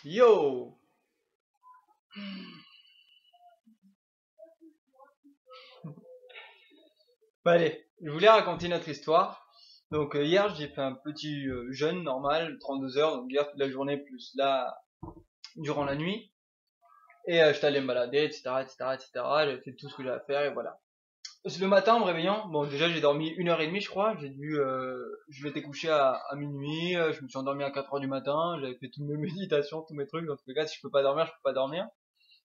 Yo! Bah allez, je voulais raconter notre histoire. Donc hier j'ai fait un petit jeûne normal, 32 heures, donc hier toute la journée plus là durant la nuit. Et j'étais allé me balader, etc., etc., etc. J'avais fait tout ce que j'avais à faire et voilà. Le matin en me réveillant, bon déjà j'ai dormi 1h30 je crois, je m'étais couché à minuit, je me suis endormi à 4 heures du matin, j'avais fait toutes mes méditations, tous mes trucs, dans tous les cas si je peux pas dormir, je peux pas dormir.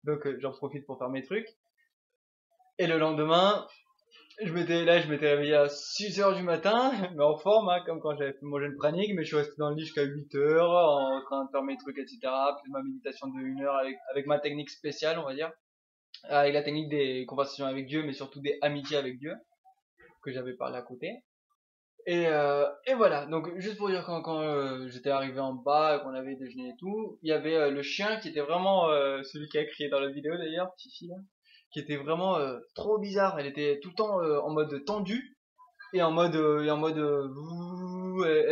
Donc j'en profite pour faire mes trucs. Et le lendemain, je m'étais réveillé à 6 heures du matin, mais en forme, hein, comme quand j'avais fait mon jeûne pranique, mais je suis resté dans le lit jusqu'à 8 heures, en train de faire mes trucs, etc. Puis ma méditation de 1 heure avec ma technique spéciale, on va dire. Avec la technique des conversations avec Dieu, mais surtout des amitiés avec Dieu, que j'avais parlé à côté. Et voilà, donc juste pour dire quand j'étais arrivé en bas, qu'on avait déjeuné et tout, il y avait le chien qui était vraiment celui qui a crié dans la vidéo d'ailleurs, Fifi là, qui était vraiment trop bizarre. Elle était tout le temps en mode tendu elle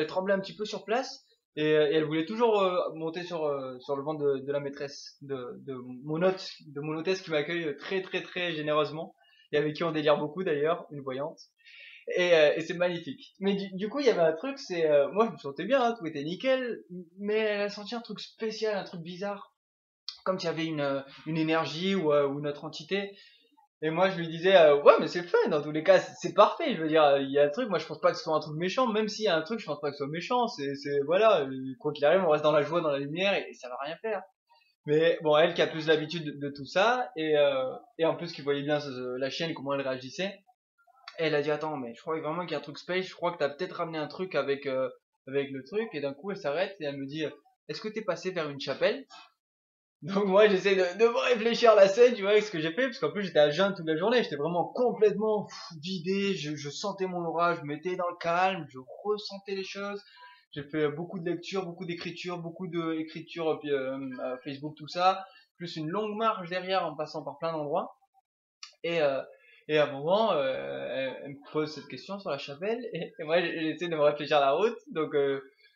tremblait un petit peu sur place et elle voulait toujours monter sur le ventre de la maîtresse de mon hôtesse qui m'accueille très très très généreusement et avec qui on délire beaucoup d'ailleurs, une voyante. Et c'est magnifique. Mais du coup, il y avait un truc, moi je me sentais bien, hein, tout était nickel, mais elle a senti un truc spécial, un truc bizarre, comme s'il y avait une énergie ou une autre entité. Et moi je lui disais, ouais mais c'est fun, dans tous les cas, c'est parfait, je veux dire, il y a un truc, moi je pense pas que ce soit un truc méchant, même s'il y a un truc, je pense pas que ce soit méchant, voilà, quoi qu'il arrive, on reste dans la joie, dans la lumière, et ça va rien faire. Mais bon, elle qui a plus l'habitude de tout ça, et en plus qui voyait bien la chienne, comment elle réagissait, elle a dit attends mais je crois vraiment qu'il y a un truc space, je crois que t'as peut-être ramené un truc avec le truc et d'un coup elle s'arrête et elle me dit est-ce que t'es passé vers une chapelle? Donc moi j'essaie de me réfléchir à la scène, tu vois, avec ce que j'ai fait, parce qu'en plus j'étais à jeun toute la journée, j'étais vraiment complètement vidé, je sentais mon aura, je me mettais dans le calme, je ressentais les choses. J'ai fait beaucoup de lectures, beaucoup d'écriture, beaucoup d'écriture Facebook, tout ça, plus une longue marche derrière en passant par plein d'endroits. Et, euh, et à un moment, elle me pose cette question sur la chapelle, et moi j'essaie de me réfléchir à la route, donc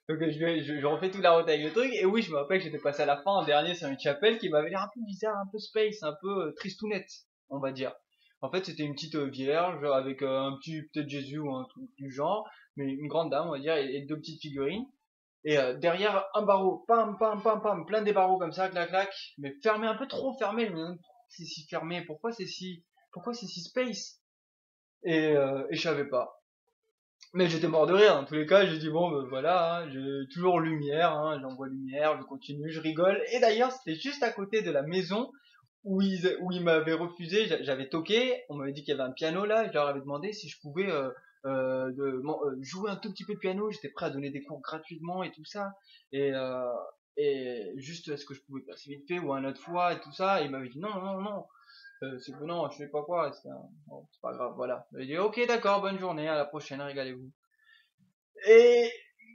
je refais toute la route avec le truc, et oui, je me rappelle que j'étais passé à la fin en dernier sur une chapelle qui m'avait l'air un peu bizarre, un peu space, un peu tristounette, on va dire. En fait, c'était une petite vierge avec un petit, peut-être Jésus ou un truc du genre, mais une grande dame, on va dire, et deux petites figurines. Et derrière un barreau, pam, pam, pam, pam, plein des barreaux comme ça, clac, clac, mais fermé, un peu trop fermé. Je me demande pourquoi c'est si fermé, pourquoi c'est si space. Et je savais pas. Mais j'étais mort de rire. Dans tous les cas, j'ai dit bon, ben voilà, hein, j'ai toujours lumière, hein, j'envoie lumière, je continue, je rigole. Et d'ailleurs, c'était juste à côté de la maison où ils m'avaient refusé. J'avais toqué, on m'avait dit qu'il y avait un piano là. Je leur avais demandé si je pouvais jouer un tout petit peu de piano. J'étais prêt à donner des cours gratuitement et tout ça. Et, euh, et juste, est-ce que je pouvais passer vite fait ou un autre fois et tout ça. Et il m'avait dit non, non, non. C'est que non, je sais pas quoi. Bon, c'est pas grave, voilà. Il m'a dit ok, d'accord, bonne journée, à la prochaine, régalez-vous. Et,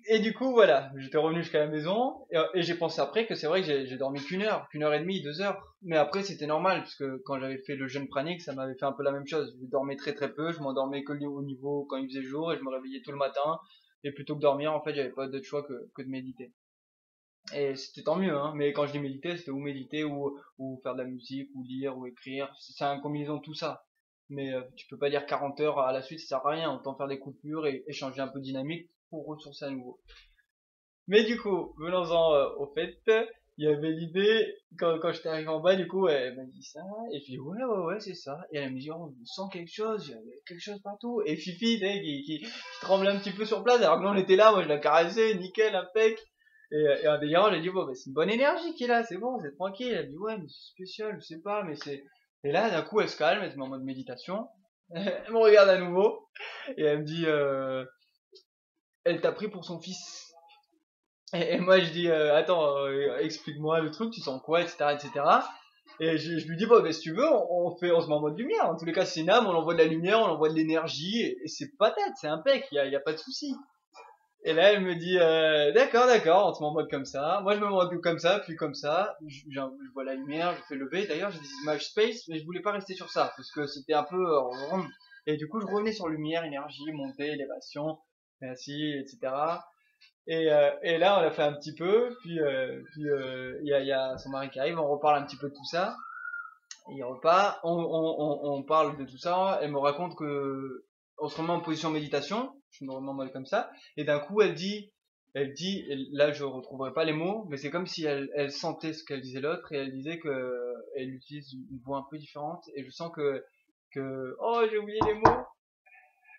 et du coup, voilà, j'étais revenu jusqu'à la maison et j'ai pensé après que c'est vrai que j'ai dormi qu'une heure et demie, 2 heures. Mais après, c'était normal parce que quand j'avais fait le jeûne pranique, ça m'avait fait un peu la même chose. Je dormais très très peu, je m'endormais que au niveau quand il faisait jour et je me réveillais tout le matin. Et plutôt que dormir, en fait, j'avais pas d'autre choix que de méditer. Et c'était tant mieux, hein. Mais quand je dis méditer ou faire de la musique ou lire ou écrire. C'est un combinaison de tout ça. Mais tu peux pas lire 40 heures à la suite, ça sert à rien. Autant faire des coupures et changer un peu de dynamique pour ressourcer à nouveau. Mais du coup, venons-en au fait, il y avait l'idée, quand j'étais arrivé en bas, du coup, elle m'a dit ça, et puis ouais, ouais, ouais, c'est ça. Et elle me dit, oh, je sens quelque chose, il y avait quelque chose partout. Et Fifi, tu sais, qui tremblait un petit peu sur place, alors que nous on était là, moi je la caressais, nickel, impec. Et en délirant, j'ai dit, bon, bah, c'est une bonne énergie qui est là, c'est bon, c'est tranquille. Elle me dit, ouais, mais c'est spécial, je sais pas, mais c'est... Et là, d'un coup, elle se calme, elle se met en mode méditation. Elle me regarde à nouveau, et elle me dit, elle t'a pris pour son fils. Et moi je dis attends explique-moi le truc, tu sens quoi, etc., etc. Et je lui dis bah, si tu veux on se met en mode lumière, en tous les cas c'est une âme, on envoie de la lumière, on envoie de l'énergie et c'est patate, c'est impec, y a pas de souci. Et là elle me dit d'accord, d'accord, on se met en mode comme ça, moi je me mets en mode comme ça, puis comme ça, je vois la lumière, je fais lever. D'ailleurs j'ai des images space mais je voulais pas rester sur ça parce que c'était un peu rond. Et du coup je revenais sur lumière, énergie, montée, élévation, ainsi, etc. Et là, on l'a fait un petit peu, il y a son mari qui arrive, on reparle un petit peu de tout ça, et il repart, on parle de tout ça, elle me raconte que on se remet en position méditation, je me remets en mode comme ça, et d'un coup elle dit, et là je retrouverai pas les mots, mais c'est comme si elle sentait ce qu'elle disait l'autre, et elle disait que elle utilise une voix un peu différente, et je sens oh j'ai oublié les mots,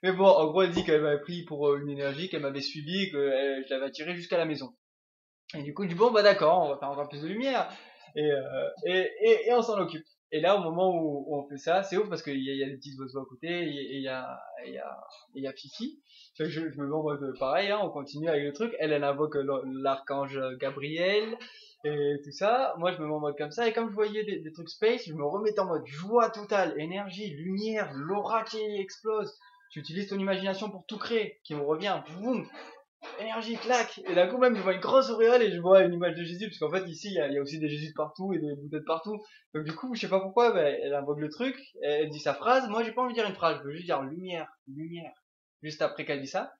mais bon, en gros elle dit qu'elle m'avait pris pour une énergie, qu'elle m'avait suivi, que je l'avais attirée jusqu'à la maison. Et du coup, je dis bon bah d'accord, on va faire encore plus de lumière et on s'en occupe. Et là, au moment où on fait ça, c'est ouf parce qu'il y a des petits oiseaux à côté et il y a Fifi. Fait que je me mets en mode pareil, hein, on continue avec le truc. Elle invoque l'archange Gabriel et tout ça. Moi, je me mets en mode comme ça et comme je voyais des trucs space, je me remettais en mode joie totale, énergie, lumière, l'aura qui explose. Tu utilises ton imagination pour tout créer, qui me revient, boum, énergie, claque. Et d'un coup même je vois une grosse auréole et je vois une image de Jésus, parce qu'en fait ici il y a aussi des Jésus partout et des bouddhas de partout. Donc du coup je sais pas pourquoi, bah, elle invoque le truc, elle dit sa phrase, moi j'ai pas envie de dire une phrase, je veux juste dire lumière, lumière, juste après qu'elle dit ça.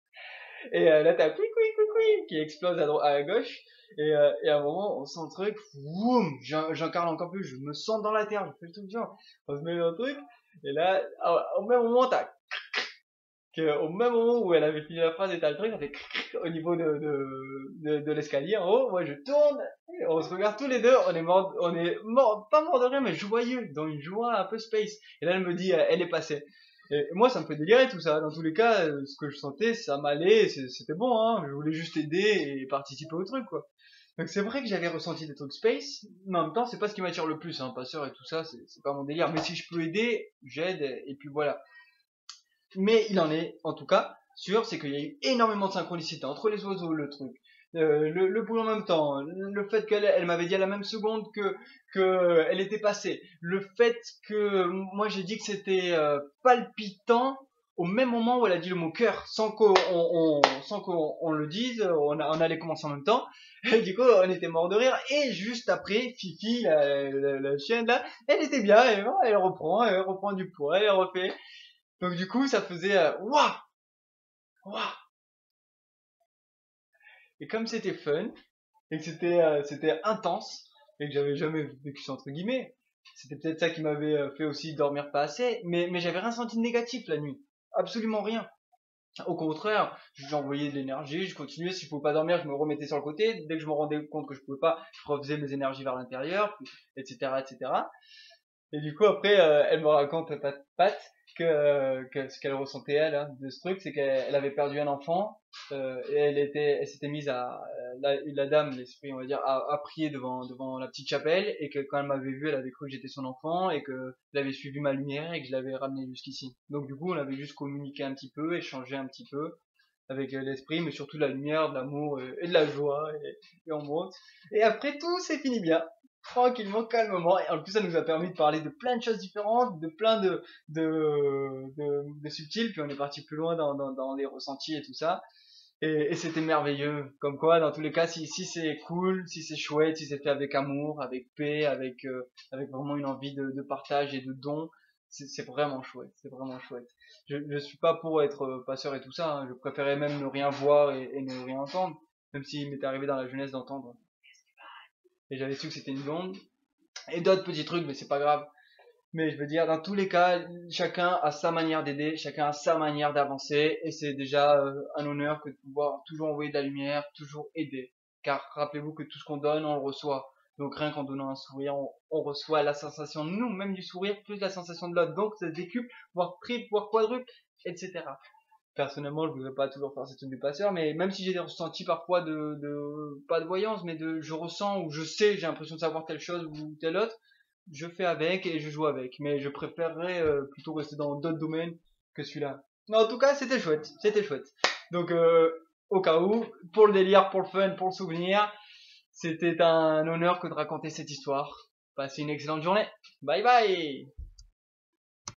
Et là t'as oui qui explose à gauche. Et à un moment on sent le truc, boum, j'incarne encore plus, je me sens dans la terre, je fais le truc genre, on se met dans le truc, et là au même moment t'as au même moment où elle avait fini la phrase et t'as le truc, ça fait au niveau de l'escalier en haut, moi je tourne, on se regarde tous les deux, on est mort, pas mort de rien, mais joyeux, dans une joie un peu space. Et là elle me dit, elle est passée. Et moi ça me fait délirer tout ça, dans tous les cas, ce que je sentais, ça m'allait, c'était bon, hein, je voulais juste aider et participer au truc, quoi. Donc c'est vrai que j'avais ressenti des trucs space, mais en même temps c'est pas ce qui m'attire le plus, hein, passeur et tout ça, c'est pas mon délire. Mais si je peux aider, j'aide, et puis voilà. Mais il en est, en tout cas, sûr, c'est qu'il y a eu énormément de synchronicité entre les oiseaux, le truc, le bruit en même temps, le fait qu'elle m'avait dit à la même seconde que elle était passée, le fait que moi j'ai dit que c'était palpitant au même moment où elle a dit le mot cœur, sans qu'on le dise, on allait commencer en même temps, et du coup on était mort de rire, et juste après, Fifi, la chienne là, elle était bien, et elle reprend du poids, elle refait. Donc du coup, ça faisait waouh, waouh. Et comme c'était fun et que c'était intense et que j'avais jamais vécu ça entre guillemets, c'était peut-être ça qui m'avait fait aussi dormir pas assez. Mais j'avais rien senti de négatif la nuit, absolument rien. Au contraire, j'envoyais de l'énergie, je continuais. Si je pouvais pas dormir, je me remettais sur le côté. Dès que je me rendais compte que je pouvais pas, je refaisais mes énergies vers l'intérieur, etc., etc. Et du coup, après, elle me raconte, Pat, que ce qu'elle ressentait, elle, hein, de ce truc, c'est qu'elle avait perdu un enfant, et elle s'était mise la dame, l'esprit, on va dire, à prier devant la petite chapelle, et que quand elle m'avait vu, elle avait cru que j'étais son enfant, et que elle avait suivi ma lumière, et que je l'avais ramené jusqu'ici. Donc, du coup, on avait juste communiqué un petit peu, échangé un petit peu, avec l'esprit, mais surtout de la lumière, de l'amour et de la joie, et on monte. Et après, tout s'est fini bien, tranquillement, calmement, et en plus ça nous a permis de parler de plein de choses différentes, de plein de subtils, puis on est parti plus loin dans les ressentis et tout ça, et c'était merveilleux, comme quoi dans tous les cas, si c'est cool, si c'est chouette, si c'est fait avec amour, avec paix, avec vraiment une envie de partage et de don, c'est vraiment chouette, c'est vraiment chouette. Je suis pas pour être passeur et tout ça, hein, je préférais même ne rien voir et ne rien entendre, même s'il m'était arrivé dans la jeunesse d'entendre, et j'avais su que c'était une blonde, et d'autres petits trucs, mais c'est pas grave. Mais je veux dire, dans tous les cas, chacun a sa manière d'aider, chacun a sa manière d'avancer, et c'est déjà un honneur que de pouvoir toujours envoyer de la lumière, toujours aider. Car rappelez-vous que tout ce qu'on donne, on le reçoit. Donc rien qu'en donnant un sourire, on reçoit la sensation de nous, même du sourire, plus la sensation de l'autre. Donc ça se décuple, voire triple, voire quadruple, etc. Personnellement, je voudrais pas toujours faire ces trucs du passeur, mais même si j'ai des ressentis parfois pas de voyance, mais je ressens ou je sais, j'ai l'impression de savoir telle chose ou telle autre, je fais avec et je joue avec. Mais je préférerais plutôt rester dans d'autres domaines que celui-là. Non, en tout cas, c'était chouette, c'était chouette. Donc, au cas où, pour le délire, pour le fun, pour le souvenir, c'était un honneur que de raconter cette histoire. Passez une excellente journée. Bye bye!